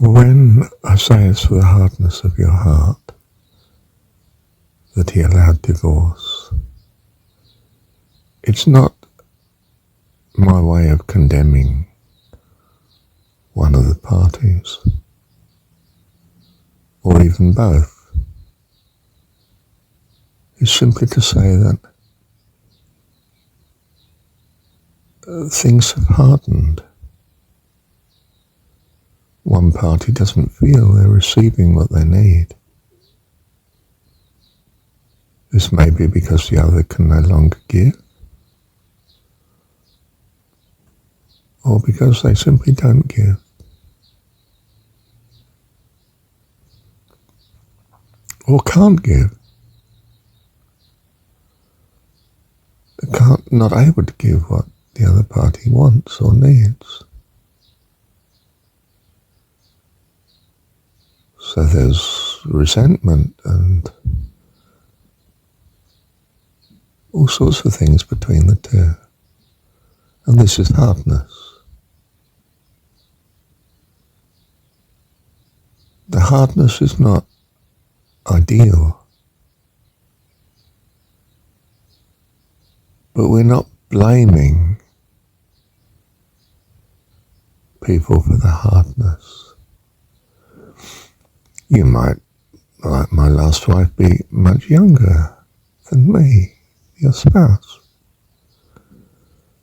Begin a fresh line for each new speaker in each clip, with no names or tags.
When I say it's for the hardness of your heart that he allowed divorce, it's not my way of condemning one of the parties, or even both. It's simply to say that things have hardened. One party doesn't feel they're receiving what they need. This may be because the other can no longer give, or because they simply don't give. Or can't give. They're not able to give what the other party wants or needs. So there's resentment and all sorts of things between the two. And this is hardness. The hardness is not ideal, but we're not blaming people for the hardness. You might, like my last wife, be much younger than me, your spouse.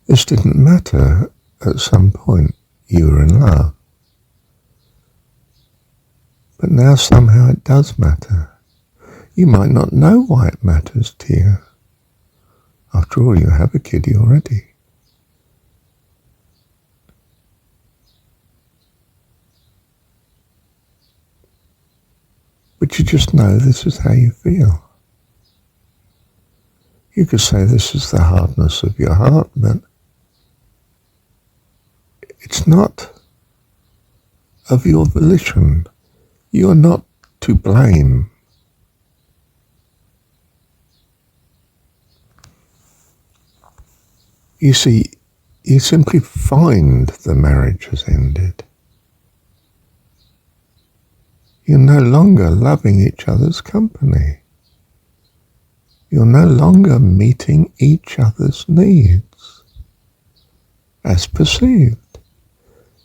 This didn't matter. At some point you were in love. But now somehow it does matter. You might not know why it matters to you. After all, you have a kiddie already. But you just know this is how you feel. You could say this is the hardness of your heart, but it's not of your volition. You're not to blame. You see, you simply find the marriage has ended. You're no longer loving each other's company. You're no longer meeting each other's needs as perceived.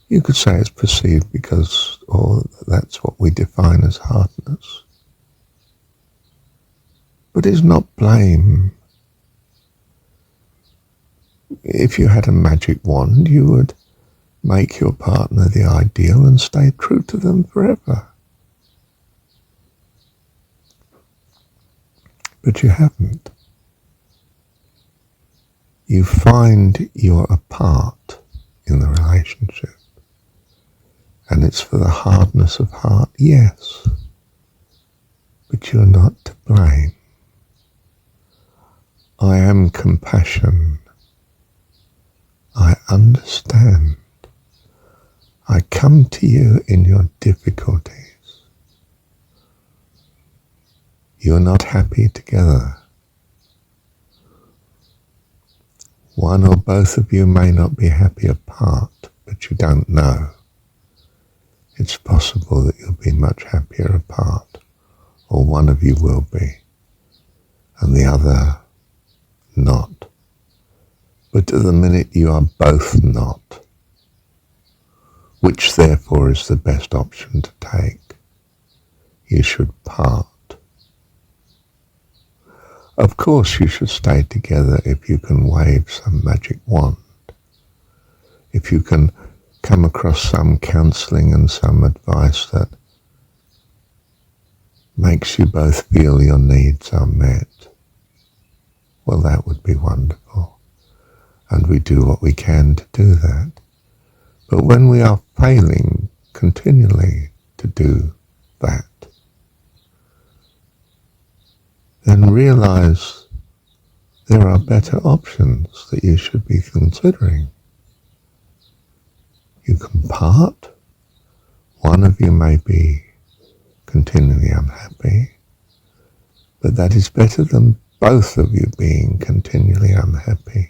You could say it's perceived because, or that's what we define as hardness. But it's not blame. If you had a magic wand, you would make your partner the ideal and stay true to them forever. But you haven't. You find you're a part in the relationship. And it's for the hardness of heart, yes. But you're not to blame. I am compassion. I understand. I come to you in your difficulties. You're not happy together. One or both of you may not be happy apart, but you don't know. It's possible that you'll be much happier apart, or one of you will be, and the other not. But at the minute you are both not, which therefore is the best option to take, you should part. Of course you should stay together if you can wave some magic wand, if you can come across some counselling and some advice that makes you both feel your needs are met. Well, that would be wonderful, and we do what we can to do that. But when we are failing continually to do that, then realize there are better options that you should be considering. You can part. One of you may be continually unhappy, but that is better than both of you being continually unhappy.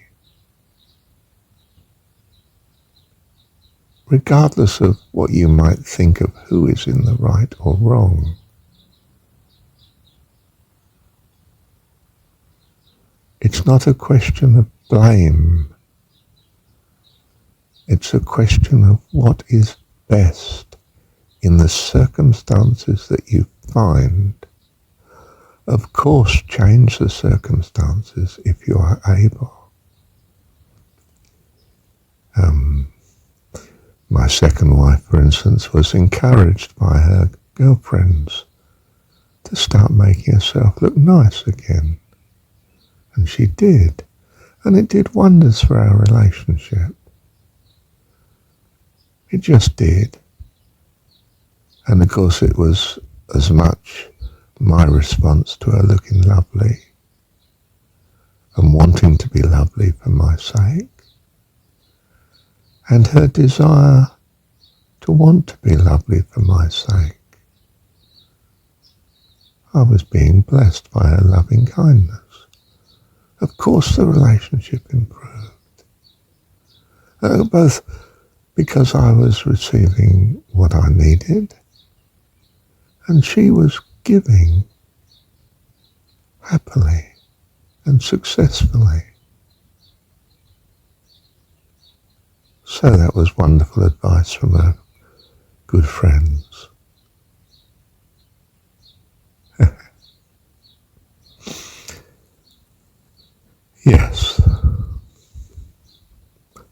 regardless of what you might think of who is in the right or wrong. It's not a question of blame. It's a question of what is best in the circumstances that you find. Of course, change the circumstances if you are able. My second wife, for instance, was encouraged by her girlfriends to start making herself look nice again. And she did. And it did wonders for our relationship. It just did. And of course it was as much my response to her looking lovely and wanting to be lovely for my sake, and her desire to want to be lovely for my sake. I was being blessed by her loving kindness. Of course the relationship improved. Both because I was receiving what I needed, and she was giving happily and successfully. So that was wonderful advice from her good friends. Yes.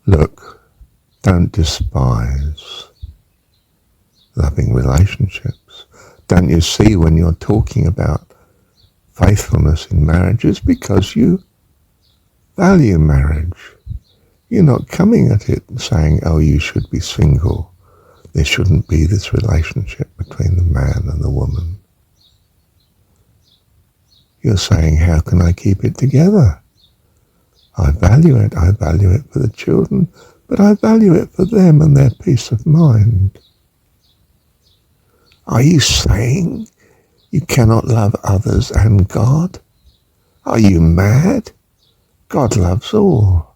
Look, don't despise loving relationships. Don't you see when you're talking about faithfulness in marriage, it's because you value marriage. You're not coming at it and saying, oh, you should be single. There shouldn't be this relationship between the man and the woman. You're saying, how can I keep it together? I value it. I value it for the children, but I value it for them and their peace of mind. Are you saying you cannot love others and God? Are you mad? God loves all.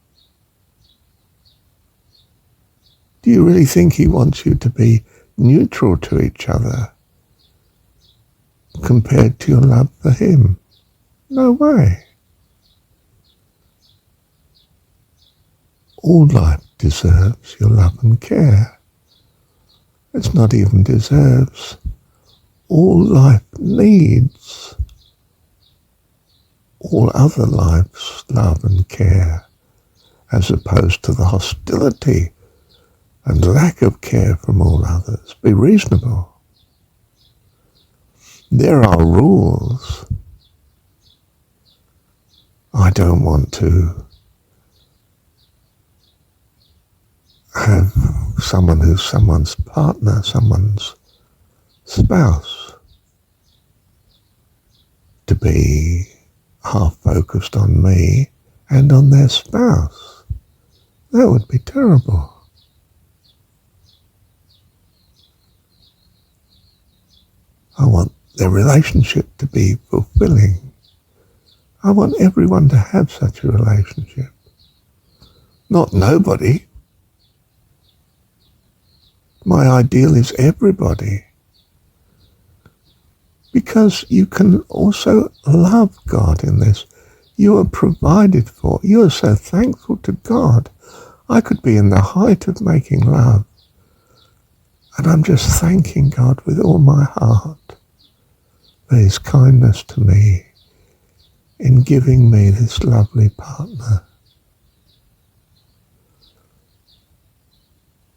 Do you really think he wants you to be neutral to each other compared to your love for him? No way. All life deserves your love and care. It's not even deserves. All life needs all other life's love and care, as opposed to the hostility and lack of care from all others. Be reasonable. There are rules. I don't want to have someone who's someone's partner, someone's spouse, to be half focused on me and on their spouse. That would be terrible. I want their relationship to be fulfilling. I want everyone to have such a relationship. Not nobody. My ideal is everybody. Because you can also love God in this. You are provided for. You are so thankful to God. I could be in the height of making love, and I'm just thanking God with all my heart for his kindness to me in giving me this lovely partner.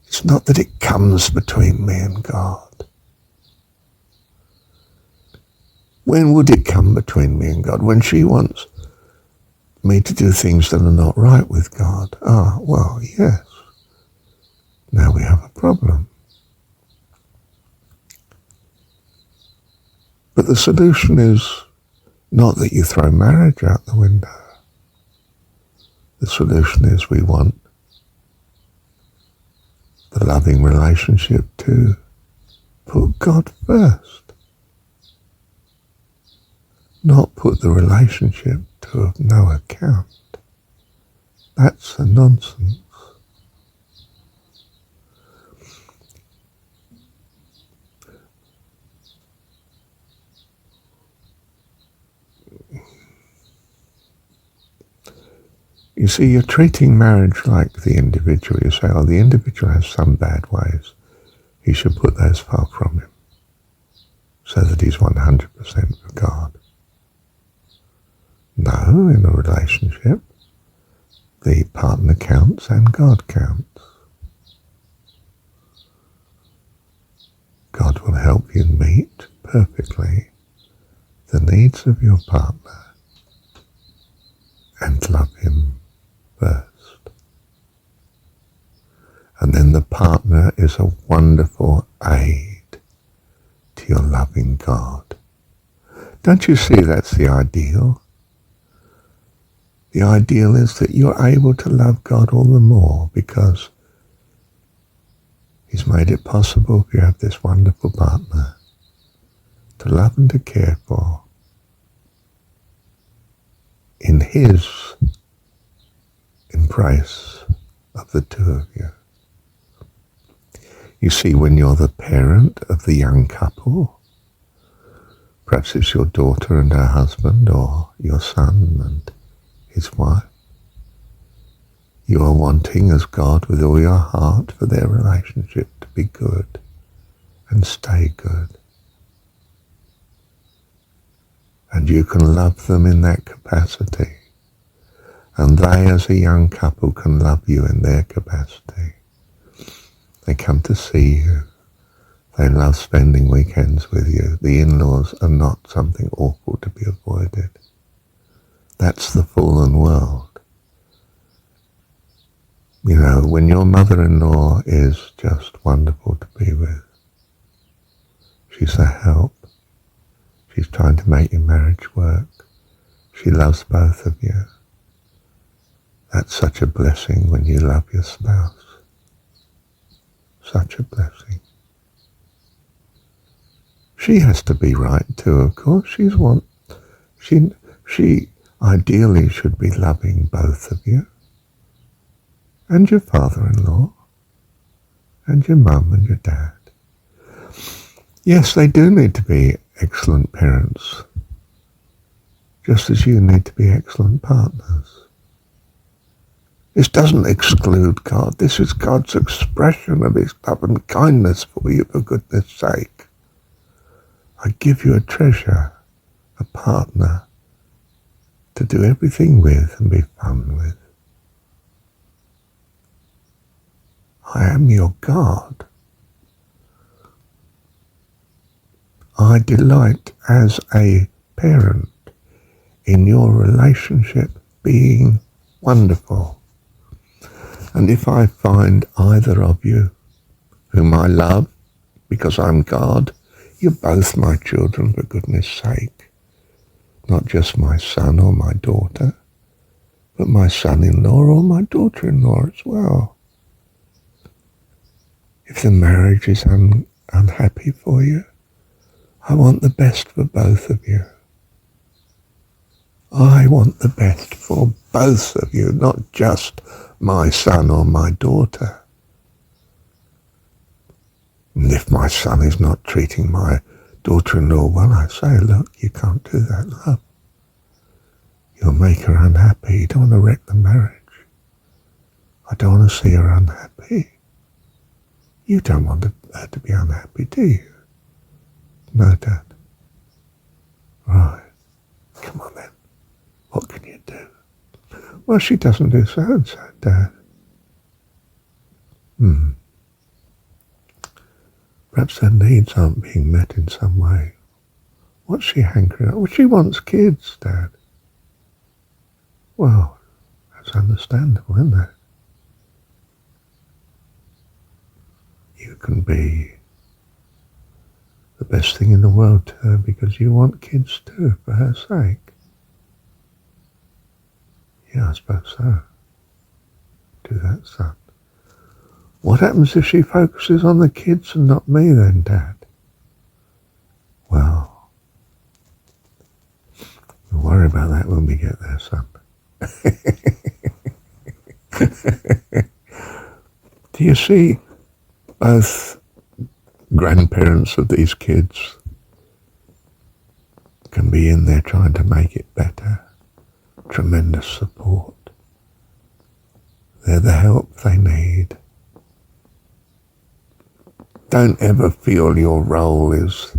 It's not that it comes between me and God. When would it come between me and God? When she wants me to do things that are not right with God. Ah, well, yes. Now we have a problem. But the solution is not that you throw marriage out the window. The solution is we want the loving relationship to put God first. Not put the relationship to of no account. That's a nonsense. You see, you're treating marriage like the individual. You say, oh, the individual has some bad ways. He should put those far from him so that he's 100% for God. No, in a relationship, the partner counts and God counts. God will help you meet perfectly the needs of your partner and love him first. And then the partner is a wonderful aid to your loving God. Don't you see that's the ideal? The ideal is that you're able to love God all the more because He's made it possible if you have this wonderful partner to love and to care for in His embrace of the two of you. You see, when you're the parent of the young couple, perhaps it's your daughter and her husband or your son and his wife, you are wanting as God with all your heart for their relationship to be good and stay good. And you can love them in that capacity. And they as a young couple can love you in their capacity. They come to see you. They love spending weekends with you. The in-laws are not something awful to be avoided. That's the fallen world. You know, when your mother-in-law is just wonderful to be with, she's a help. She's trying to make your marriage work. She loves both of you. That's such a blessing when you love your spouse. Such a blessing. She has to be right too, of course. She ideally should be loving both of you. And your father-in-law, and your mum and your dad. Yes, they do need to be excellent parents, just as you need to be excellent partners. This doesn't exclude God. This is God's expression of His love and kindness for you, for goodness sake. I give you a treasure, a partner, to do everything with and be fun with. I am your God. I delight as a parent in your relationship being wonderful. And if I find either of you whom I love because I'm God, you're both my children, for goodness sake. Not just my son or my daughter, but my son-in-law or my daughter-in-law as well. If the marriage is unhappy for you, I want the best for both of you. I want the best for both of you, not just my son or my daughter. And if my son is not treating my daughter-in-law well, I say, look, you can't do that, love. You'll make her unhappy. You don't want to wreck the marriage. I don't want to see her unhappy. You don't want her to be unhappy, do you? No, Dad. Right. Come on then. What can you do? Well, she doesn't do so and so, Dad. Perhaps her needs aren't being met in some way. What's she hankering at? Well, she wants kids, Dad. Well, that's understandable, isn't it? You can be the best thing in the world to her because you want kids too, for her sake. Yeah, I suppose so. Do that, son. What happens if she focuses on the kids and not me then, Dad? Well, we'll worry about that when we get there, son. Do you see, both grandparents of these kids can be in there trying to make it better. Tremendous support. They're the help they need. Don't ever feel your role is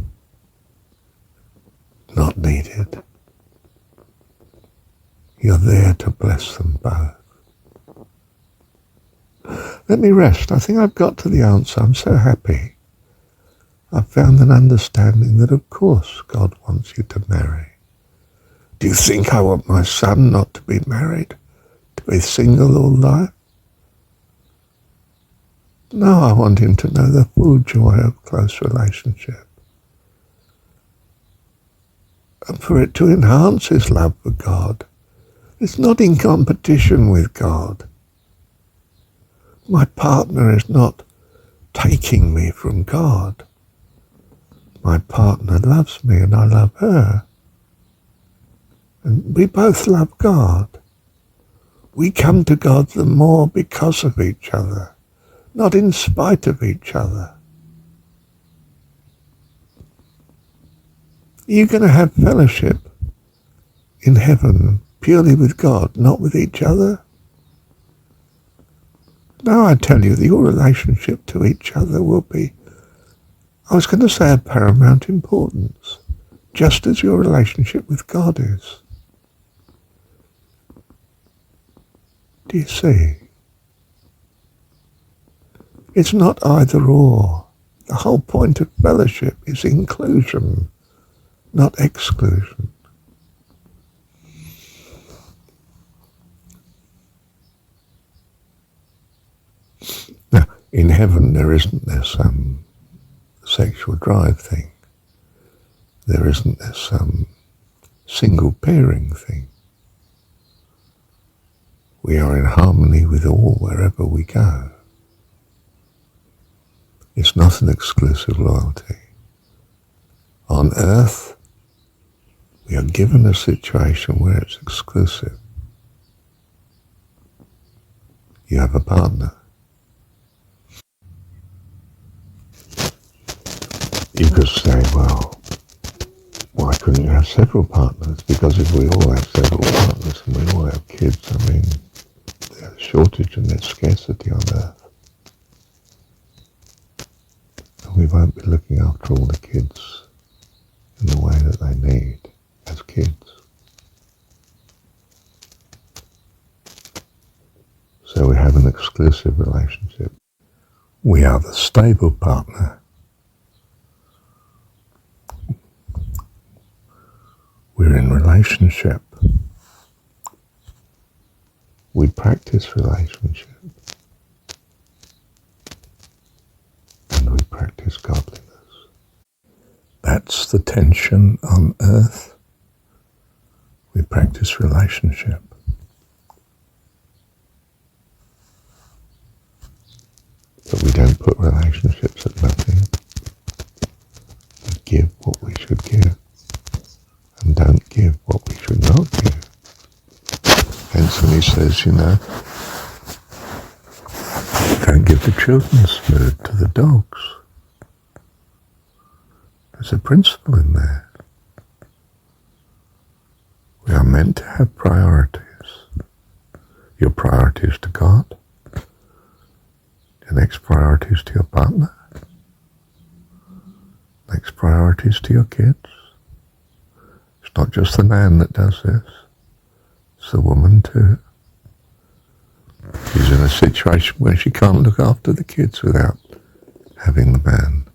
not needed. You're there to bless them both. Let me rest. I think I've got to the answer. I'm so happy. I've found an understanding that of course God wants you to marry. Do you think I want my son not to be married? To be single all life? No, I want him to know the full joy of close relationship. And for it to enhance his love for God. It's not in competition with God. My partner is not taking me from God. My partner loves me and I love her. And we both love God. We come to God the more because of each other, not in spite of each other. You're going to have fellowship in heaven purely with God, not with each other. No, I tell you, your relationship to each other will be, I was going to say, of paramount importance, just as your relationship with God is. Do you see? It's not either or. The whole point of fellowship is inclusion, not exclusion. Now, in heaven there isn't this sexual drive thing. There isn't this single pairing thing. We are in harmony with all wherever we go. It's not an exclusive loyalty. On earth, we are given a situation where it's exclusive. You have a partner. You could say, well, why couldn't you have several partners? Because if we all have several partners and we all have kids, I mean, there's shortage and there's scarcity on earth. And we won't be looking after all the kids in the way that they need as kids. So we have an exclusive relationship. We are the stable partner. We're in relationship. We practice relationship. And we practice godliness. That's the tension on earth. We practice relationship. But we don't put relationships at nothing. We give what we should give. And don't give what we should not give. Hence when he says, don't give the children's food to the dogs. There's a principle in there. We are meant to have priorities. Your priority is to God. Your next priority is to your partner. Next priority is to your kids. It's not just the man that does this. It's the woman too. She's in a situation where she can't look after the kids without having the man.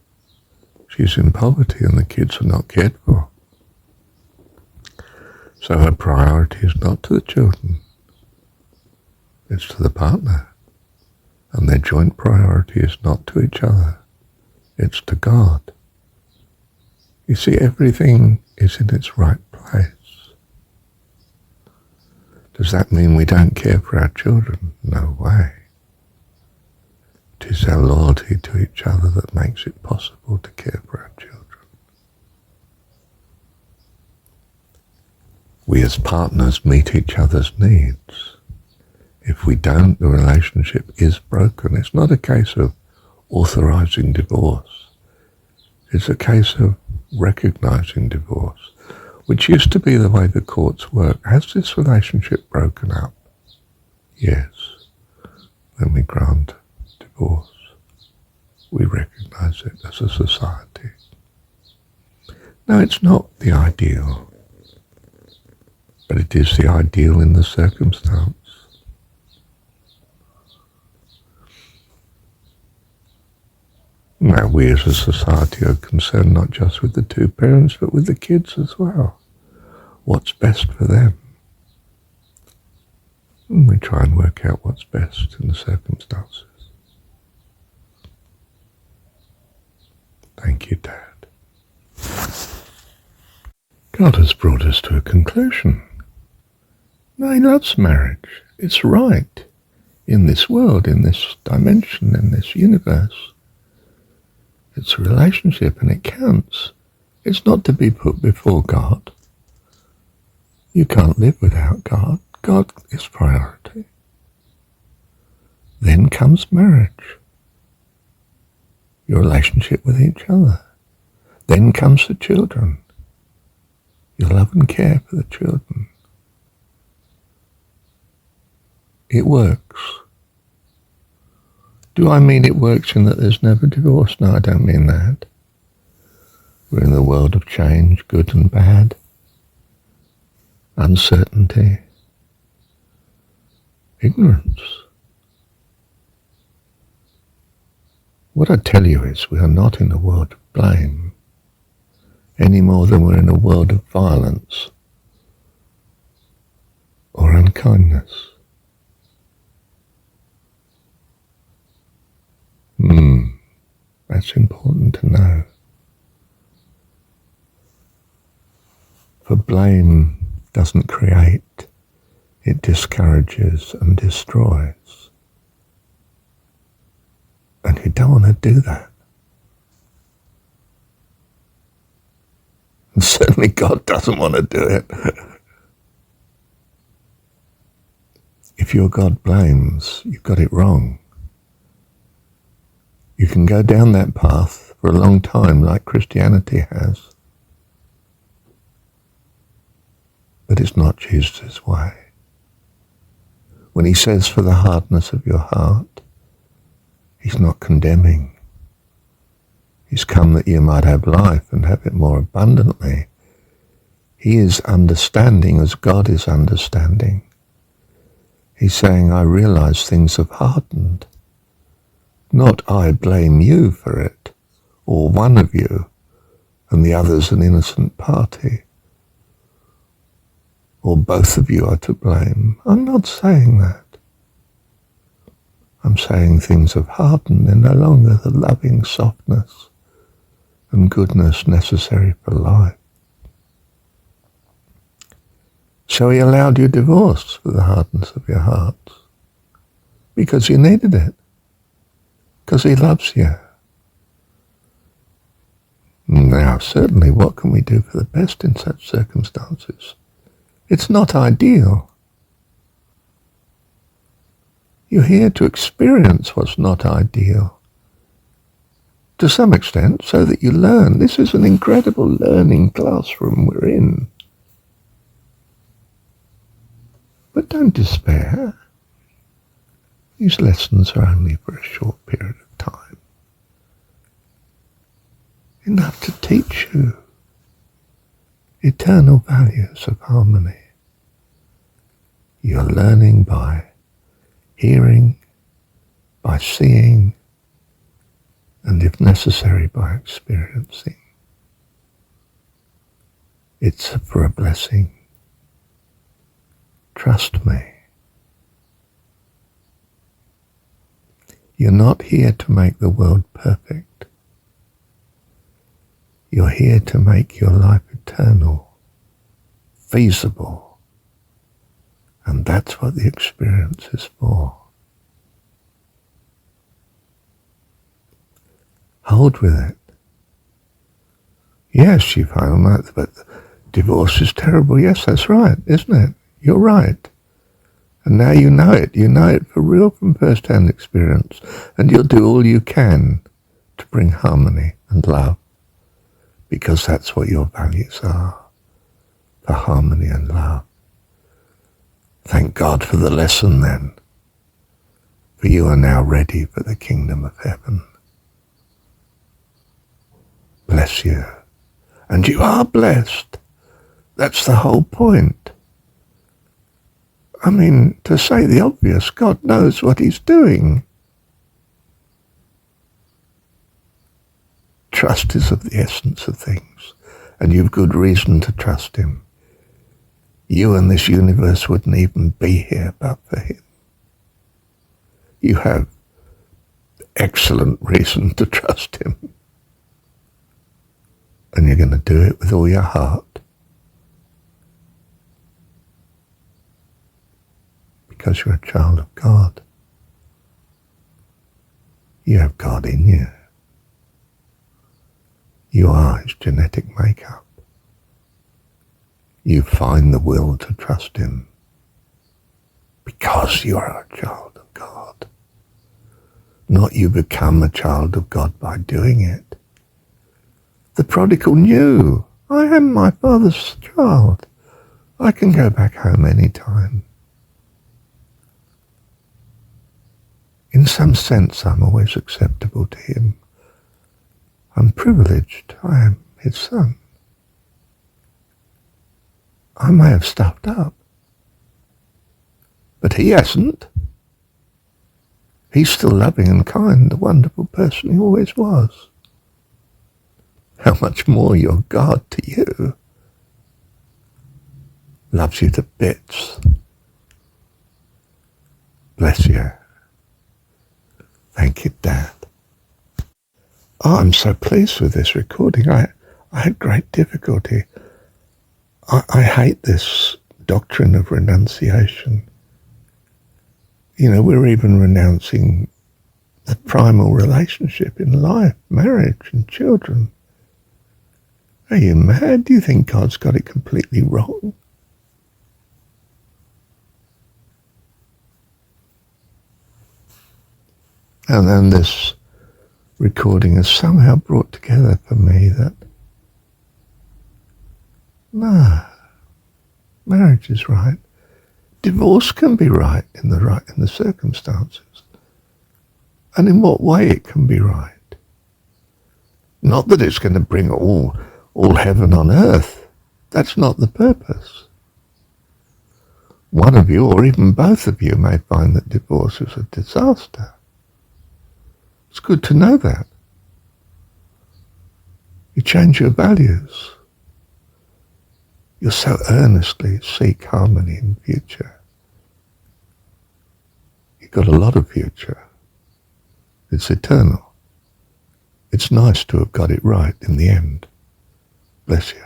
She's in poverty and the kids are not cared for. So her priority is not to the children. It's to the partner. And their joint priority is not to each other. It's to God. You see, everything is in its right place. Does that mean we don't care for our children? No way. It is our loyalty to each other that makes it possible to care for our children. We as partners meet each other's needs. If we don't, the relationship is broken. It's not a case of authorizing divorce. It's a case of recognizing divorce, which used to be the way the courts work. Has this relationship broken up? Yes. then we grant divorce. We recognize it as a society. No, it's not the ideal, but it is the ideal in the circumstance. Now, we as a society are concerned not just with the two parents, but with the kids as well. What's best for them? And we try and work out what's best in the circumstances. Thank you, Dad. God has brought us to a conclusion. No, he loves marriage. It's right in this world, in this dimension, in this universe. It's a relationship and it counts. It's not to be put before God. You can't live without God. God is priority. Then comes marriage. Your relationship with each other. Then comes the children. Your love and care for the children. It works. Do I mean it works in that there's never divorce? No, I don't mean that. We're in the world of change, good and bad, uncertainty, ignorance. What I tell you is we are not in a world of blame any more than we're in a world of violence or unkindness. That's important to know. For blame doesn't create, it discourages and destroys. And you don't want to do that. And certainly God doesn't want to do it. If your God blames, you've got it wrong. You can go down that path for a long time like Christianity has. But it's not Jesus' way. When he says for the hardness of your heart, he's not condemning. He's come that you might have life and have it more abundantly. He is understanding as God is understanding. He's saying, I realize things have hardened. Not I blame you for it, or one of you, and the other's an innocent party. Or both of you are to blame. I'm not saying that. I'm saying things have hardened. They're no longer the loving softness and goodness necessary for life. So he allowed you divorce for the hardness of your hearts. Because you needed it. Because he loves you. Now, certainly, what can we do for the best in such circumstances? It's not ideal. You're here to experience what's not ideal. To some extent, so that you learn. This is an incredible learning classroom we're in. But don't despair. These lessons are only for a short period of time. Enough to teach you eternal values of harmony. You're learning by hearing, by seeing, and if necessary, by experiencing. It's for a blessing. Trust me. You're not here to make the world perfect. You're here to make your life eternal, feasible. And that's what the experience is for. Hold with it. Yes, you find that, but divorce is terrible. Yes, that's right, isn't it? You're right. And now you know it. You know it for real from first-hand experience. And you'll do all you can to bring harmony and love. Because that's what your values are. For harmony and love. Thank God for the lesson then. For For you are now ready for the kingdom of heaven. Bless you. And you are blessed. That's the whole point. I mean, to say the obvious, God knows what he's doing. Trust is of the essence of things, and you've good reason to trust him. You and this universe wouldn't even be here but for him. You have excellent reason to trust him. And you're going to do it with all your heart. Because you're a child of God. You have God in you. You are his genetic makeup. You find the will to trust him because you are a child of God. Not you become a child of God by doing it. The prodigal knew, I am my father's child. I can go back home any time. In some sense, I'm always acceptable to him. I'm privileged. I am his son. I may have stuffed up, but he hasn't. He's still loving and kind, the wonderful person he always was. How much more your God to you loves you to bits. Bless you. Thank you, Dad. Oh, I'm so pleased with this recording. I had great difficulty. I hate this doctrine of renunciation. You know, we're even renouncing the primal relationship in life, marriage and children. Are you mad? Do you think God's got it completely wrong? And then this recording has somehow brought together for me that no, marriage is right. Divorce can be right in the circumstances. And in what way it can be right. Not that it's going to bring all heaven on earth. That's not the purpose. One of you, or even both of you, may find that divorce is a disaster. It's good to know that. You change your values. You so earnestly seek harmony in the future. You've got a lot of future. It's eternal. It's nice to have got it right in the end. Bless you.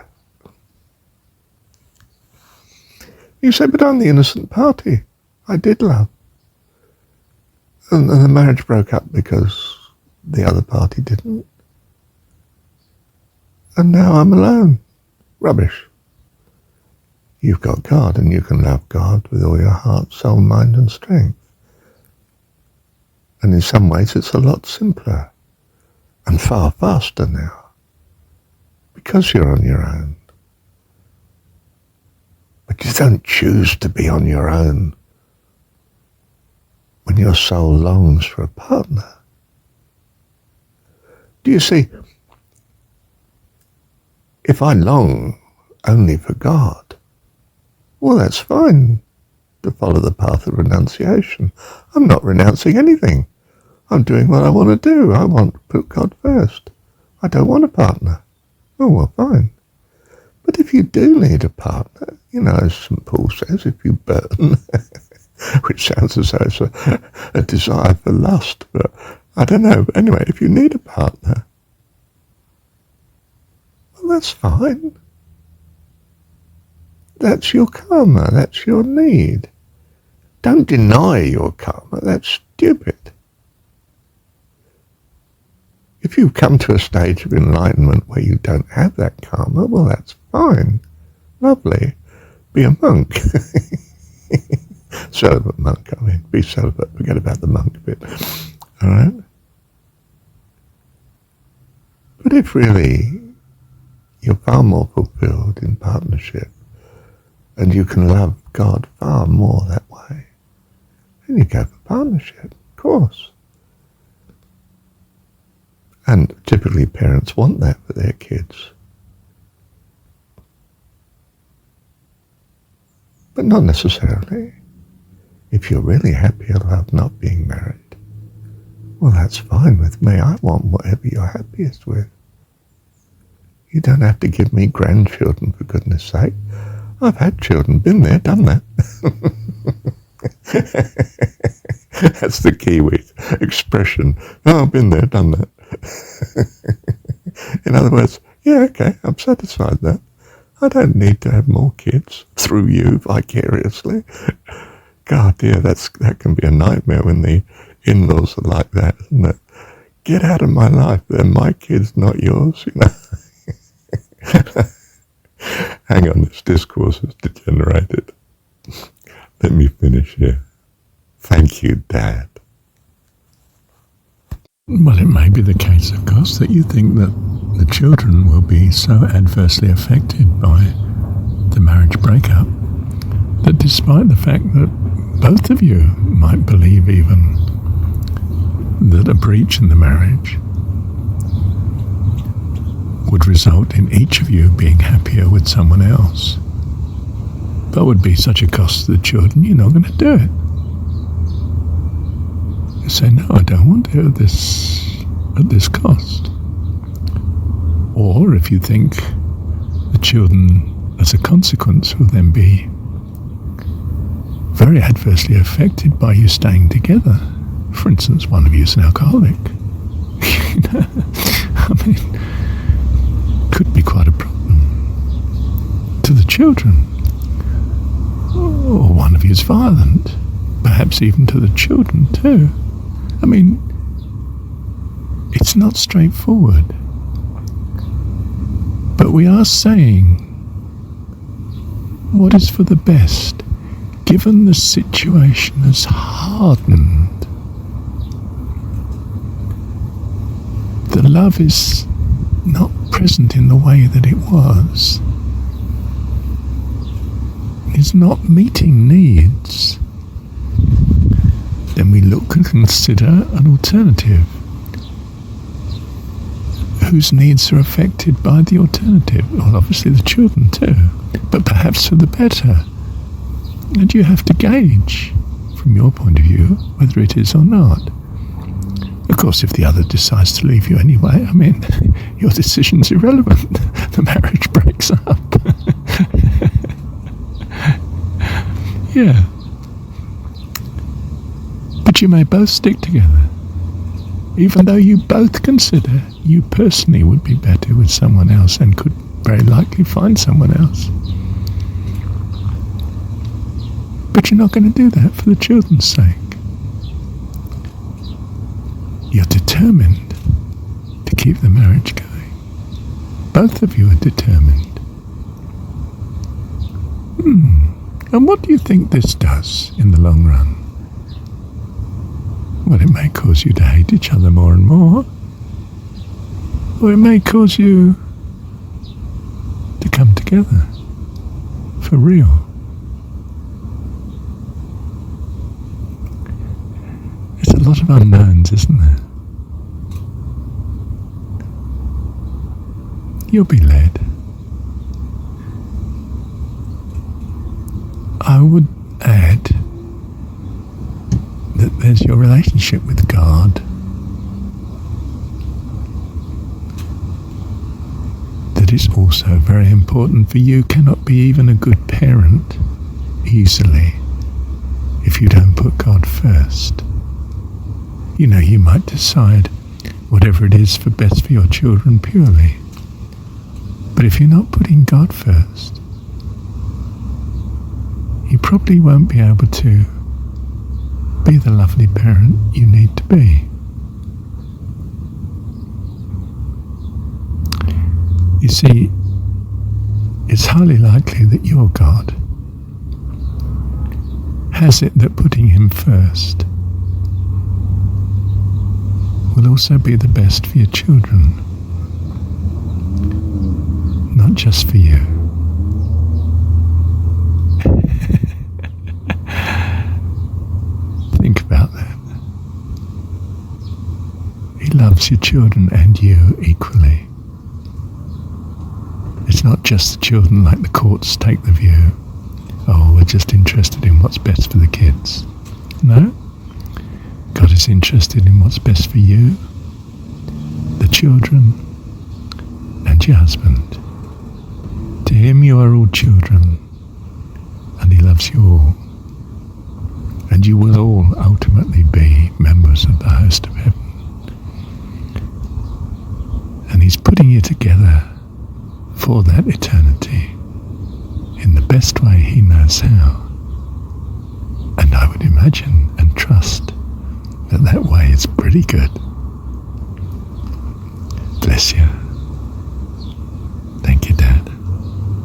You say, but I'm the innocent party. I did love. And the marriage broke up because the other party didn't. And now I'm alone. Rubbish. You've got God, and you can love God with all your heart, soul, mind and strength. And in some ways it's a lot simpler and far faster now because you're on your own. But you don't choose to be on your own when your soul longs for a partner. Do you see, if I long only for God, well, that's fine to follow the path of renunciation. I'm not renouncing anything. I'm doing what I want to do. I want to put God first. I don't want a partner. Oh, well, fine. But if you do need a partner, you know, as St. Paul says, if you burn, which sounds as though it's a desire for lust, but I don't know. Anyway, if you need a partner, well, that's fine. That's your karma. That's your need. Don't deny your karma. That's stupid. If you come to a stage of enlightenment where you don't have that karma, well, that's fine. Lovely. Be a monk. Celibate monk, I mean. Be celibate. Forget about the monk bit. All right? But if really you're far more fulfilled in partnership, and you can love God far more that way, then you go for partnership. Of course. And typically parents want that for their kids. But not necessarily. If you're really happy about not being married, well, that's fine with me. I want whatever you're happiest with. You don't have to give me grandchildren, for goodness sake. I've had children, been there, done that. That's the Kiwi expression. Oh, I've been there, done that. In other words, yeah, okay, I'm satisfied with that. I don't need to have more kids through you vicariously. God, dear, that can be a nightmare when the in-laws are like that, isn't it? Get out of my life. They're my kids, not yours, you know. Hang on, this discourse has degenerated. Let me finish here. Thank you, Dad.
Well, it may be the case, of course, that you think that the children will be so adversely affected by the marriage breakup that despite the fact that both of you might believe even that a breach in the marriage would result in each of you being happier with someone else, but would be such a cost to the children, you're not going to do it. You say, no, I don't want to at this cost. Or if you think the children, as a consequence, will then be very adversely affected by you staying together. For instance, one of you is an alcoholic. I mean, could be quite a problem to the children. Or one of you is violent, perhaps even to the children too. I mean, it's not straightforward. But we are saying what is for the best, given the situation has hardened. The love is not present in the way that it was. Is not meeting needs. Then we look and consider an alternative. Whose needs are affected by the alternative? Well, obviously the children too, but perhaps for the better. And you have to gauge, from your point of view, whether it is or not. Of course, if the other decides to leave you anyway, I mean, your decision's irrelevant. The marriage breaks up. Yeah. But you may both stick together, even though you both consider you personally would be better with someone else and could very likely find someone else. But you're not going to do that for the children's sake. You're determined to keep the marriage going. Both of you are determined. And what do you think this does in the long run? Well, it may cause you to hate each other more and more, or it may cause you to come together for real. There's a lot of unknowns, isn't there? You'll be led. I would add that there's your relationship with God. That is also very important, for you cannot be even a good parent easily if you don't put God first. You know, you might decide whatever it is for best for your children purely. But if you're not putting God first, you probably won't be able to be the lovely parent you need to be. You see, it's highly likely that your God has it that putting him first will also be the best for your children, not just for you. Think about that. loves your children and you equally. It's not just the children like the courts take the view, oh, we're just interested in what's best for the kids. No, God is interested in what's best for you, the children, and your husband. To him you are all children, and he loves you all. And you will all ultimately be members of the host of heaven. And he's putting you together for that eternity in the best way he knows how. And I would imagine and trust that way is pretty good. Bless you.